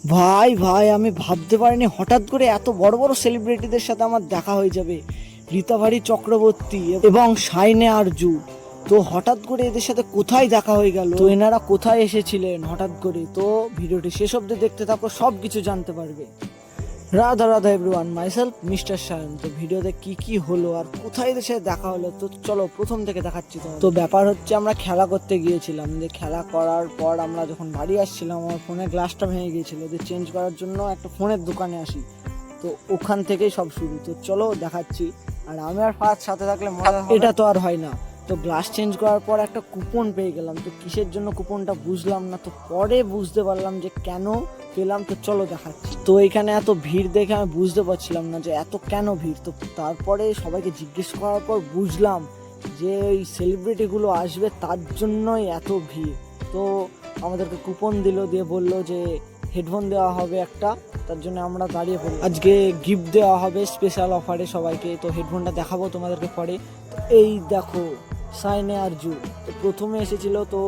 ভাই ভাই আমি ভাবতে পারিনি হঠাৎ করে এত বড় বড় সেলিব্রিটিদের সাথে আমার দেখা হয়ে যাবে। ঋতাভারী চক্রবর্তী এবং সাইনে আরজু। তো হঠাৎ করে এদের সাথে কোথায় দেখা হয়ে গেল, তো এনারা কোথায় এসেছিলেন হঠাৎ করে, তো ভিডিওটি শেষ অবধি দেখতে থাকো, সব কিছু জানতে পারবে। Radha Radha everyone, myself mister Sayan. তো ভিডিওতে কি কি হলো আর কোথায় এদের সাথে দেখা হলো, তো চলো প্রথম থেকে দেখাচ্ছি তোমাদের। তো ব্যাপার হচ্ছে আমরা খেলা করতে গিয়েছিলাম, যে খেলা করার পর আমরা যখন বাড়ি আসছিলাম আমার ফোনের গ্লাসটা ভেঙে গিয়েছিল, যে চেঞ্জ করার জন্য একটা ফোনের দোকানে আসি। তো ওখান থেকেই সব শুরু, তো চলো দেখাচ্ছি। আর আমি আর ফার্স্ট সাথে থাকলে মজা হবে, এটা তো আর হয় না। তো গ্লাস চেঞ্জ করার পর একটা কুপন পেয়ে গেলাম, তো কিসের জন্য কুপনটা বুঝলাম না, তো পরে বুঝতে পারলাম যে কেন পেলাম। তো চলো দেখাচ্ছি। তো এখানে এত ভিড় দেখে আমি বুঝতে পারছিলাম না যে এত কেন ভিড়। তো তারপরে সবাইকে জিজ্ঞেস করার পর বুঝলাম যে এই সেলিব্রিটিগুলো আসবে তার জন্যই এত ভিড়। তো আমাদেরকে কুপন দিল, দিয়ে বললো যে হেডফোন দেওয়া হবে একটা, তার জন্য আমরা দাঁড়িয়ে পড়ি। আজকে গিফট দেওয়া হবে স্পেশাল অফারে সবাইকে, তো হেডফোনটা দেখাবো তোমাদেরকে পরে। তো এই দেখো সাইনে আরজু তো প্রথমে এসেছিল। তো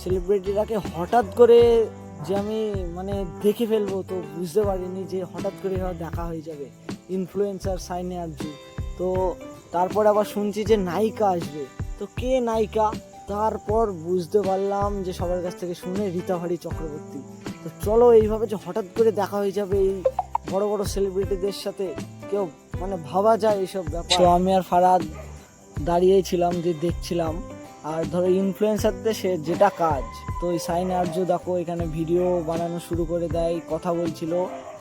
সেলিব্রিটিটাকে হঠাৎ করে যে আমি মানে দেখে ফেলবো, তো বুঝতে পারিনি যে হঠাৎ করে দেখা হয়ে যাবে ইনফ্লুয়েন্সার সাইনে আরজু। তো তারপর আবার শুনছি যে নায়িকা আসবে, তো কে নায়িকা, তারপর বুঝতে পারলাম যে সবার কাছ থেকে শুনে ঋতাভারী চক্রবর্তী। তো চলো এইভাবে যে হঠাৎ করে দেখা হয়ে যাবে এই বড় বড় সেলিব্রিটিদের সাথে, কেউ মানে ভাবা যায় এইসব ব্যাপার। তো আমি আর ফারাদ দাঁড়িয়েছিলাম যে দেখছিলাম। আর ধরো ইনফ্লুয়েন্সারদের সে যেটা কাজ, তো ওই সাইন আরজু দেখো এখানে ভিডিও বানানো শুরু করে দেয়, কথা বলছিল,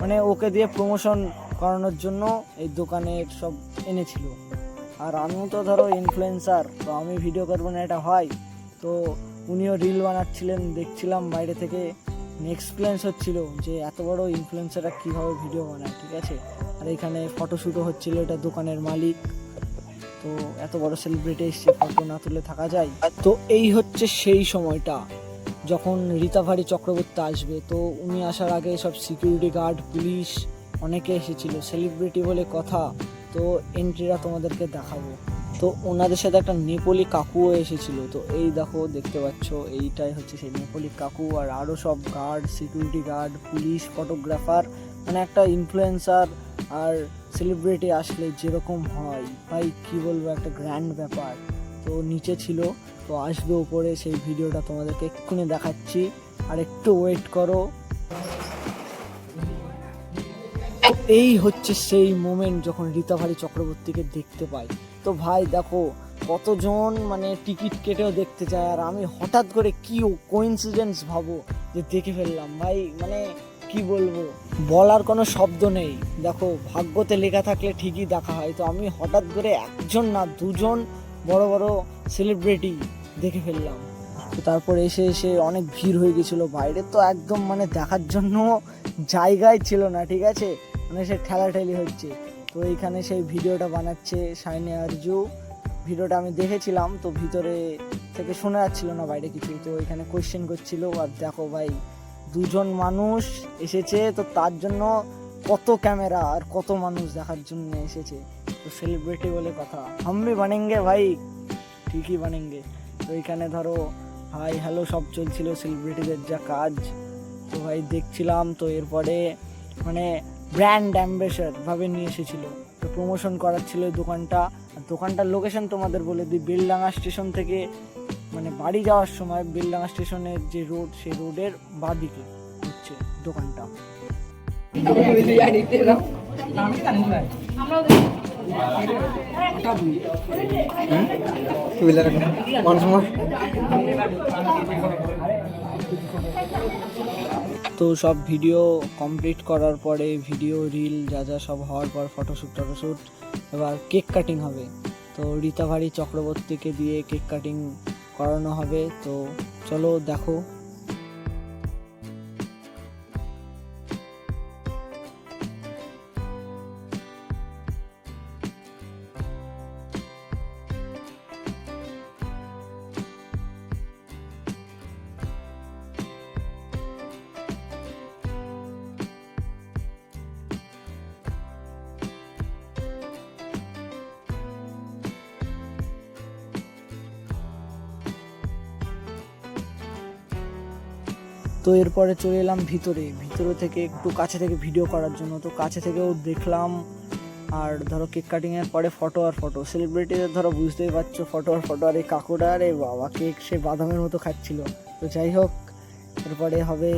মানে ওকে দিয়ে প্রমোশন করানোর জন্য এই দোকানে সব এনেছিল। আর আমিও তো ধরো ইনফ্লুয়েন্সার, তো আমি ভিডিও করবো না এটা হয়। তো উনিও রিল বানাচ্ছিলেন, দেখছিলাম বাইরে থেকে, এক্সপিরিয়েন্স হচ্ছিল যে এত বড় ইনফ্লুয়েন্সাররা কীভাবে ভিডিও বানায়, ঠিক আছে। আর এখানে ফটোশ্যুটও হচ্ছিল, এটা দোকানের মালিক। তো এত বড় সেলিব্রিটি এসছে, ফটো না তুলে থাকা যায়। তো এই হচ্ছে সেই সময়টা যখন ঋতাভারী চক্রবর্তী আসবে। তো উনি আসার আগে সব সিকিউরিটি গার্ড, পুলিশ অনেকে এসেছিল, সেলিব্রিটি বলে কথা। তো এন্ট্রিরা তোমাদেরকে দেখাবো। তো ওনাদের সাথে একটা নেপালি কাকুও এসেছিল, তো এই দেখো দেখতে পাচ্ছ, এইটাই হচ্ছে সেই নেপালি কাকু। আর আরও সব guard, security guard, police, photographer, মানে একটা ইনফ্লুয়েন্সার আর সেলিব্রিটি আসলে যেরকম হয় ভাই কি বলবো, একটা গ্র্যান্ড ব্যাপার। তো নিচে ছিল, তো আসবে উপরে, সেই ভিডিওটা তোমাদেরকে এক্ষুনি দেখাচ্ছি, আর একটু ওয়েট করো। এই হচ্ছে সেই মোমেন্ট যখন ঋতাভারী চক্রবর্তীকে দেখতে পাই। তো ভাই দেখো কতজন মানে টিকিট কেটেও দেখতে চায়, আর আমি হঠাৎ করে কি কোইন্সিডেন্স ভাবো যে দেখে ফেললাম ভাই, মানে কি বলবো, বলার কোনো শব্দ নেই। দেখো ভাগ্যতে লেখা থাকলে ঠিকই দেখা হয়। তো আমি হঠাৎ করে একজন না দুজন বড় বড় সেলিব্রিটি দেখে ফেললাম। তো তারপর এসে এসে অনেক ভিড় হয়ে গেছিলো বাইরে, তো একদম মানে দেখার জন্য জায়গায় ছিল না, ঠিক আছে, মানে সে ঠেলাঠেলি হচ্ছে। তো এইখানে সেই ভিডিওটা বানাচ্ছে সাইনে আরজু। ভিডিওটা আমি দেখেছিলাম, তো ভিতরে থেকে শোনা যাচ্ছিল না বাইরে কিছু, তো এখানে কোয়েশ্চেন করছিল। আর দেখো ভাই দুজন মানুষ এসেছে, তো তার জন্য কত ক্যামেরা আর কত মানুষ দেখার জন্য এসেছে। তো সেলিব্রিটি বলে কথা, হাম ভি বানেঙ্গে ভাই, ঠিকই বানেঙ্গে। তো এখানে ধরো হাই হ্যালো সব চলছিল, সেলিব্রিটিদের যা কাজ। তো ভাই দেখছিলাম। তো এরপরে মানে ব্র্যান্ড অ্যাম্বাসেডর ভাবে নিয়ে এসেছিলো, তো প্রমোশন করাচ্ছিল এই দোকানটা। আর দোকানটার লোকেশন তোমাদের বলে দিই, বেলডাঙ্গা স্টেশন থেকে মানে বাড়ি যাওয়ার সময় বেলডাঙ্গা স্টেশনের যে রোড, সেই রোডের বাঁদিকে হচ্ছে দোকানটা। তো সব ভিডিও কমপ্লিট করার পরে, ভিডিও রিল যা যা সব হওয়ার পর ফটোশ্যুট, এবার কেক কাটিং হবে। তো ঋতাভারী চক্রবর্তীকে দিয়ে কেক কাটিং করানো হবে। তো চলো দেখো। তো এরপরে চলে এলাম ভিতরে থেকে একটু কাছে থেকে ভিডিও করার জন্য। তো কাছে থেকেও দেখলাম, আর ধরো কেক কাটিংয়ের পরে ফটো আর ফটো, সেলিব্রিটিদের ধরো বুঝতেই পারছো, ফটো আর ফটো। আর এই কাকুরা, আরে বাবা, কেক সে বাদামের মতো খাচ্ছিল। তো যাই হোক, এরপরে হবে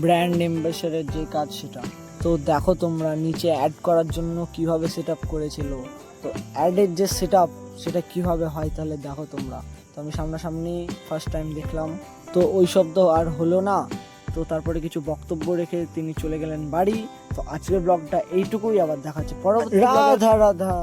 ব্র্যান্ড এম্বাসেডারের যে কাজ সেটা। তো দেখো তোমরা নিচে অ্যাড করার জন্য কিভাবে সেট আপ করেছিল। তো অ্যাডের যে সেট আপ সেটা কিভাবে হয় তাহলে দেখো তোমরা। তো আমি সামনাসামনি ফার্স্ট টাইম দেখলাম। তো ওই শব্দ আর হলো না। তো তারপরে কিছু বক্তব্য রেখে তিনি চলে গেলেন বাড়ি। তো আজকের ব্লগটা এইটুকুই, আবার দেখাচ্ছে পরবর্তী। রাধা রাধা।